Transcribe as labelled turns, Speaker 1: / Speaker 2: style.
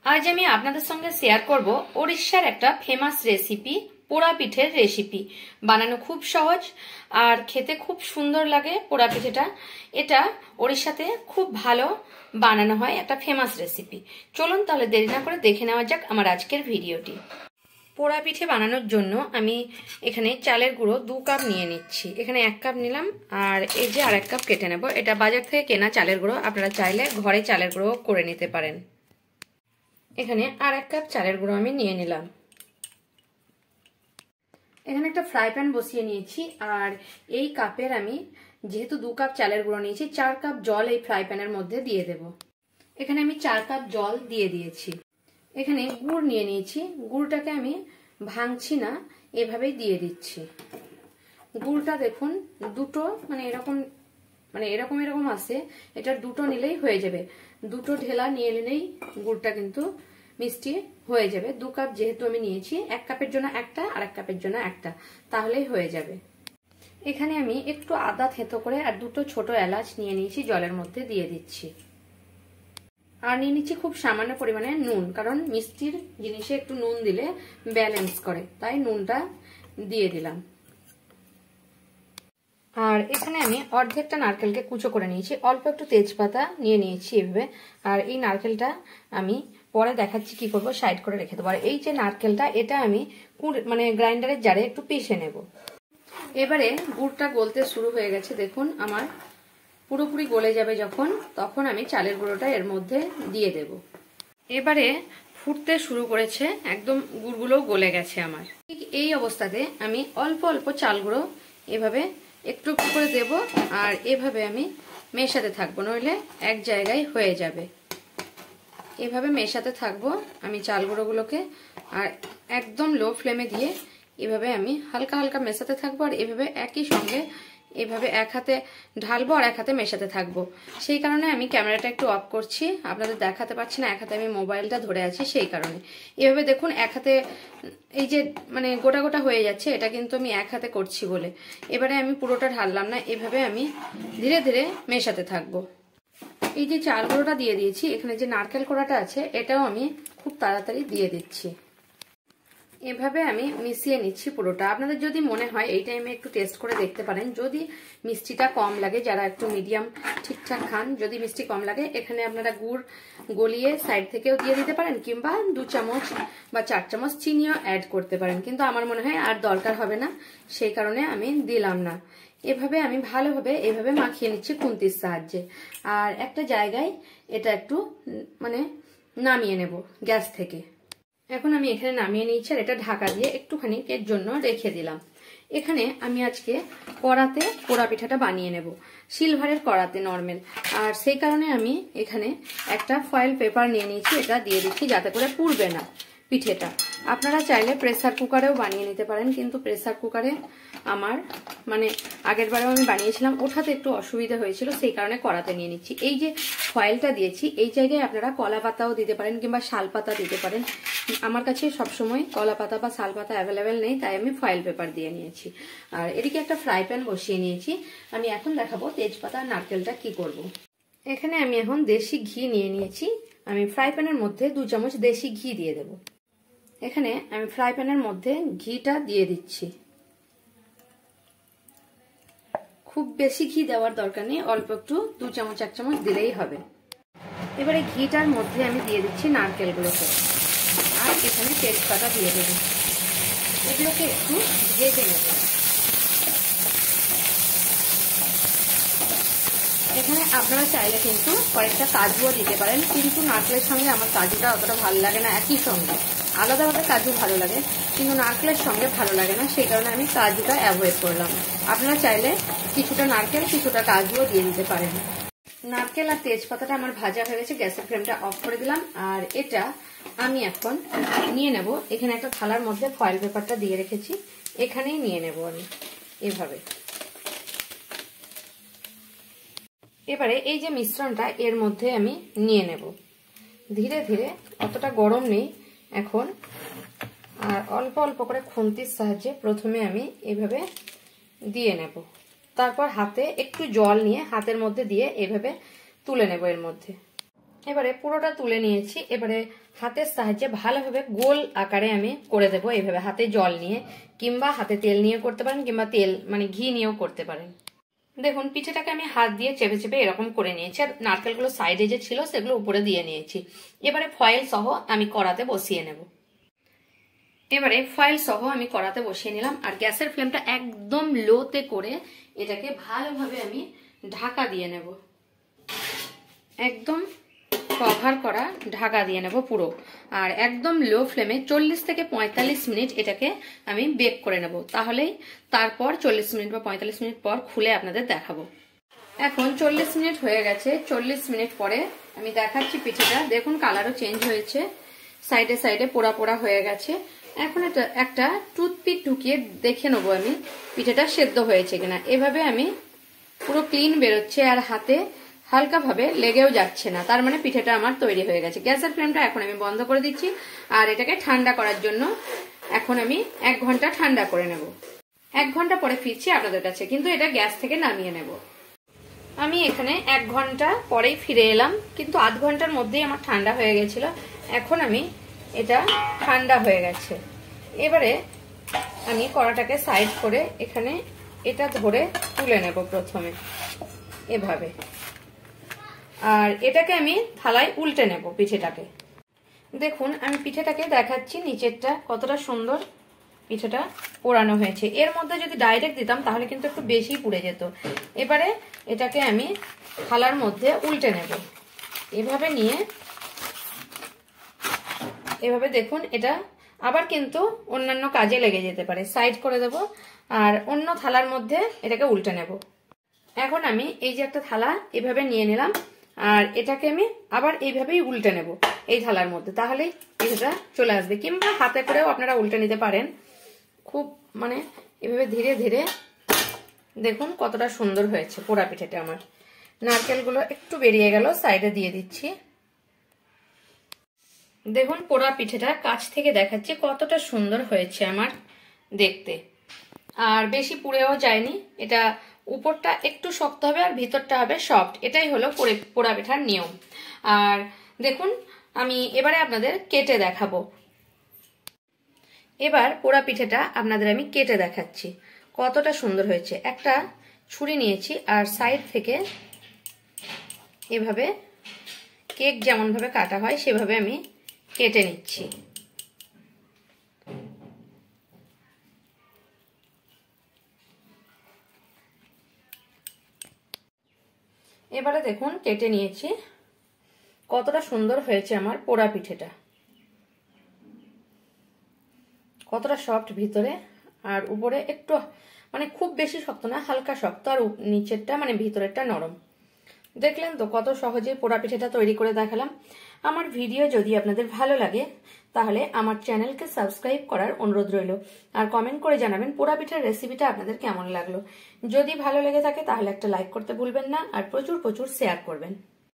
Speaker 1: আজ আমি আপনাদের সঙ্গে শেয়ার করব ওড়িশার একটা ফেমাস রেসিপি, পোড়া পিঠের রেসিপি। বানানো খুব সহজ আর খেতে খুব সুন্দর লাগে পোড়া পিঠেটা। এটা ওড়িশাতে খুব ভালো বানানো হয়, একটা ফেমাস রেসিপি। চলুন তাহলে দেরি না করে দেখে নেওয়া যাক আমার আজকের ভিডিওটি। পোড়া পিঠে বানানোর জন্য আমি এখানে চালের গুঁড়ো 2 কাপ নিয়ে নিচ্ছি। এখানে 1 কাপ নিলাম আর এই যে আর 1 কাপ কেটে নেব। এটা বাজার থেকে কেনা চালের গুঁড়ো, আপনারা চাইলে ঘরে চালের গুঁড়ো করে নিতে পারেন। এখানে আর 1 কাপ চালের গুঁড়ো আমি নিয়ে নিলাম। এখানে একটা ফ্রাই প্যান বসিয়ে নিয়েছি আর এই কাপের আমি যেহেতু 2 কাপ চালের গুঁড়ো নিয়েছি, 4 কাপ জল এই ফ্রাই প্যানের মধ্যে দিয়ে দেব। এখানে আমি 4 কাপ জল দিয়ে দিয়েছি। এখানে গুড় নিয়ে নিয়েছি, গুড়টাকে আমি ভাঙছি না, এভাবেই দিয়ে দিচ্ছি। গুড়টা দেখুন দুটো এরকম আছে, এটার দুটো নিলেই হয়ে যাবে। দুটো ঢেলা নিয়ে নিলেই গুড়টা কিন্তু মিষ্টি হয়ে যাবে। 2 কাপ যেহেতু আমি নিয়েছি, 1 কাপের জন্য একটা আর 1 কাপের জন্য একটা, তাহলেই হয়ে যাবে। এখানে আমি একটু আদা থেঁতো করে আর 2টো ছোট এলাচ নিয়ে নিয়েছি, জলের মধ্যে দিয়ে দিচ্ছি। আর নিয়ে নিচ্ছি খুব সামান্য পরিমাণে নুন, কারণ মিষ্টির জিনিসে একটু নুন দিলে ব্যালেন্স করে, তাই নুনটা দিয়ে দিলাম। আর এখানে আমি অর্ধেকটা নারকেলকে কুচো করে নিয়েছি, অল্প একটু তেজপাতা নিয়ে নিয়েছি এভাবে। আর এই নারকেলটা আমি পরে দেখাচ্ছি কি করব, সাইড করে রেখে দেবো। আর এই যে নারকেলটা, এটা আমি গ্রাইন্ডারের জারে একটু পিষে নেব। এবারে গুড়টা গলতে শুরু হয়ে গেছে, দেখুন আমার পুরোপুরি গলে যাবে যখন, তখন আমি চালের গুঁড়োটা এর মধ্যে দিয়ে দেব। এবারে ফুটতে শুরু করেছে, একদম গুড়গুলো গলে গেছে আমার। ঠিক এই অবস্থাতে আমি অল্প অল্প চাল গুঁড়ো এভাবে একটু একটু করে দেব আর এভাবে আমি মেশাতে থাকবো, নইলে এক জায়গায় হয়ে যাবে। এভাবে মেশাতে থাকবো আমি চাল গুঁড়োগুলোকে, আর একদম লো ফ্লেমে দিয়ে এভাবে আমি হালকা হালকা মেশাতে থাকবো। আর এভাবে একই সঙ্গে এভাবে এক হাতে ঢালবো আর এক হাতে মেশাতে থাকবো। সেই কারণে আমি ক্যামেরাটা একটু অফ করছি, আপনাদের দেখাতে পারছি না, এক হাতে আমি মোবাইলটা ধরে আছি সেই কারণে। এভাবে দেখুন এক হাতে এই যে গোটা গোটা হয়ে যাচ্ছে, এটা কিন্তু আমি এক হাতে করছি বলে। এবারে আমি পুরোটা ঢাললাম না, এভাবে আমি ধীরে ধীরে মেশাতে থাকবো। এই যে চাল গুঁড়োটা দিয়ে দিয়েছি, এখানে যে নারকেল কোড়াটা আছে এটাও আমি খুব তাড়াতাড়ি দিয়ে দিচ্ছি। এভাবে আমি মিশিয়ে নিচ্ছি পুরোটা। আপনাদের যদি মনে হয় এই টাইমে একটু টেস্ট করে দেখতে পারেন, যদি মিষ্টিটা কম লাগে, যারা একটু মিডিয়াম ঠিকঠাক খান, যদি মিষ্টি কম লাগে এখানে আপনারা গুড় গলিয়ে সাইড থেকেও দিয়ে দিতে পারেন, কিংবা 2 চামচ বা 4 চামচ চিনিও অ্যাড করতে পারেন। কিন্তু আমার মনে হয় আর দরকার হবে না, সেই কারণে আমি দিলাম না। এভাবে আমি ভালোভাবে এভাবে মাখিয়ে নিচ্ছি খুন্তির সাহায্যে। আর একটা জায়গায় এটা একটু নামিয়ে নেব গ্যাস থেকে। এখন আমি এখানে নামিয়ে নিচ্ছি আর এটা ঢাকা দিয়ে একটুখানি এর জন্য রেখে দিলাম। এখানে আমি আজকে কড়াতে পোড়া পিঠাটা বানিয়ে নেব, সিলভারের কড়াতে নর্মাল। আর সেই কারণে আমি এখানে একটা ফয়েল পেপার নিয়ে নিয়েছি, এটা দিয়ে দিচ্ছি যাতে করে পুড়বে না পিঠেটা। আপনারা চাইলে প্রেসার কুকারেও বানিয়ে নিতে পারেন, কিন্তু প্রেসার কুকারে আমার আগের বারেও আমি বানিয়েছিলাম, ওঠাতে একটু অসুবিধা হয়েছিল, সেই কারণে কড়াতে নিয়ে নিচ্ছি। এই যে ফয়েলটা দিয়েছি, এই জায়গায় আপনারা কলা পাতাও দিতে পারেন কিংবা শাল পাতা দিতে পারেন। আমার কাছে সবসময় কলা পাতা বা শাল পাতা অ্যাভেলেবেল নেই, তাই আমি ফয়েল পেপার দিয়ে নিয়েছি। আর এদিকে একটা ফ্রাই প্যান বসিয়ে নিয়েছি। আমি এখন দেখাবো তেজপাতা আর নারকেলটা কি করব। এখানে আমি এখন দেশি ঘি নিয়ে নিয়েছি, আমি ফ্রাই প্যানের মধ্যে 2 চামচ দেশি ঘি দিয়ে দেব। এখানে আমি ফ্রাই প্যানের মধ্যে ঘিটা দিয়ে দিচ্ছি। খুব বেশি ঘি দেওয়ার দরকার নেই, অল্প একটু 2 চামচ 1 চামচ দিলেই হবে। এবারে ঘিটার মধ্যে আমি দিয়ে দিচ্ছি নারকেলগুলোকে, আর এখানে তেজপাতা দিয়ে দেব। এগুলোকে একটু ভেজে নেব। এখানে আপনারা চাইলে কিন্তু কয়েকটা কাজুও দিতে পারেন, কিন্তু নারকেলের সঙ্গে আমার কাজুটা অতটা ভালো লাগে না। একই সঙ্গে আলাদাভাবে কাজু ভালো লাগে, কিন্তু নারকেলের সঙ্গে ভালো লাগে না, সেই কারণে আমি কাজুটা অ্যাভয়েড করলাম। আপনারা চাইলে কিছুটা নারকেল কিছুটা কাজুও দিয়ে দিতে পারেন। নারকেল আর তেজপাতাটা আমার ভাজা হয়ে গেছে, গ্যাসের ফ্লেমটা অফ করে দিলাম। আর এটা আমি এখন নিয়ে নেব। এখানে একটা থালার মধ্যে ফয়েল পেপারটা দিয়ে রেখেছি, এখানেই নিয়ে নেব আমি এভাবে। এবারে এই যে মিশ্রণটা এর মধ্যে আমি নিয়ে নেব ধীরে ধীরে, অতটা গরম নেই এখন। আর অল্প অল্প করে খুন্তির সাহায্যে প্রথমে আমি এভাবে দিয়ে নেব, তারপর হাতে একটু জল নিয়ে হাতের মধ্যে দিয়ে এভাবে তুলে নেব এর মধ্যে। এবারে পুরোটা তুলে নিয়েছি। এবারে হাতের সাহায্যে ভালোভাবে গোল আকারে আমি করে দেবো। এইভাবে হাতে জল নিয়ে কিংবা হাতে তেল নিয়ে করতে পারেন, কিংবা তেল মানে ঘি নিয়েও করতে পারেন। দেখুন পিঠেটাকে আমি হাত দিয়ে চেপে চেপে এরকম করে নিয়েছি, আর নারকেলগুলো সাইডে যে ছিল সেগুলো উপরে দিয়ে নিয়েছি। এবারে ফয়েল সহ আমি কড়াতে বসিয়ে নেব। এবারে ফয়েল সহ আমি কড়াতে বসিয়ে নিলাম, আর গ্যাসের ফ্লেমটা একদম লোতে করে এটাকে ভালোভাবে আমি ঢাকা দিয়ে নেব। একদম কভার করা ঢাকা দিয়ে নেব পুরো, আর একদম লো ফ্লেমে 40 থেকে 45 মিনিট এটাকে আমি বেক করে নেব। তাহলেই তারপর 40 মিনিট বা 45 মিনিট পর খুলে আপনাদের দেখাবো। এখন 40 মিনিট হয়ে গেছে। 40 মিনিট পরে আমি দেখাচ্ছি পিঠেটা। দেখুন কালারও চেঞ্জ হয়েছে, সাইডে সাইডে পোড়া পোড়া হয়ে গেছে। এখন একটা টুথপিক ঢুকিয়ে দেখে নেবো আমি পিঠেটা সেদ্ধ হয়েছে কিনা। এভাবে আমি পুরো ক্লিন বেরোচ্ছে, আর হাতে হালকা ভাবে লেগেও যাচ্ছে না, তার মানে পিঠেটা আমার তৈরি হয়ে গেছে। গ্যাসের ফ্লেমটা এখন আমি বন্ধ করে দিচ্ছি, আর এটাকে ঠান্ডা করার জন্য এখন আমি 1 ঘন্টা ঠান্ডা করে নেব। 1 ঘন্টা পরে ফিরছি আপনাদের কাছে, কিন্তু এটা গ্যাস থেকে নামিয়ে নেব। আমি এখানে 1 ঘন্টা পরেই ফিরে এলাম, কিন্তু আধ ঘন্টার মধ্যেই আমার ঠান্ডা হয়ে গেছিল। এখন আমি এটা ঠান্ডা হয়ে গেছে। এবারে আমি কড়াটাকে সাইড করে এখানে এটা ধরে তুলে নেব প্রথমে এভাবে, আর এটাকে আমি থালায় উল্টে নেব পিঠেটাকে। দেখুন আমি পিঠেটাকে দেখাচ্ছি নিচেরটা কতটা সুন্দর পিঠেটা পোড়ানো হয়েছে। এর মধ্যে যদি ডাইরেক্ট দিতাম তাহলে কিন্তু একটু বেশি পুড়ে যেত। এবারে এটাকে আমি থালার মধ্যে উল্টে নেব এভাবে নিয়ে। এভাবে দেখুন এটা আবার কিন্তু অন্যান্য কাজে লেগে যেতে পারে। সাইড করে দেব, আর অন্য থালার মধ্যে এটাকে উল্টে নেব। এখন আমি এই যে একটা থালা এভাবে নিয়ে নিলাম, আর এটাকে আমি আবার এইভাবেই উল্টে নেব এই থালার মধ্যে, তাহলেই পিঠেটা চলে আসবে। কিংবা হাতে করেও আপনারা উল্টে নিতে পারেন। খুব মানে এভাবে ধীরে ধীরে দেখুন কতটা সুন্দর হয়েছে পোড়া পিঠেটা আমার। নারকেলগুলো একটু বেরিয়ে গেল, সাইডে দিয়ে দিচ্ছি। দেখুন পোড়া পিঠেটা কাছ থেকে দেখাচ্ছি কতটা সুন্দর হয়েছে আমার দেখতে, আর বেশি পুড়েও যায়নি। এটা উপরটা একটু শক্ত হবে আর ভিতরটা হবে সফট। এটাই হলো পোড়া পিঠার নিয়ম। আর দেখুন আমি এবারে আপনাদের কেটে দেখাবো। এবার পোড়া পিঠেটা আপনাদের আমি কেটে দেখাচ্ছি কতটা সুন্দর হয়েছে। একটা ছুরি নিয়েছি, আর সাইড থেকে এভাবে কেক যেমন ভাবে কাটা হয় সেভাবে আমি কেটে নিচ্ছি। এবারে দেখুন কেটে নিয়েছি, কতটা সুন্দর হয়েছে আমার পোড়া পিঠেটা। কতটা সফট ভিতরে, আর উপরে একটু মানে খুব বেশি শক্ত না, হালকা শক্ত, আর নিচেরটা মানে ভিতরেরটা নরম। দেখলেন তো কত সহজে পোড়া পিঠেটা তৈরি করে দেখালাম। আমার ভিডিও যদি আপনাদের ভালো লাগে তাহলে আমার চ্যানেলকে সাবস্ক্রাইব করার অনুরোধ রইল, আর কমেন্ট করে জানাবেন পোড়া পিঠার রেসিপিটা আপনাদের কেমন লাগলো। যদি ভালো লেগে থাকে তাহলে একটা লাইক করতে ভুলবেন না, আর প্রচুর প্রচুর শেয়ার করবেন।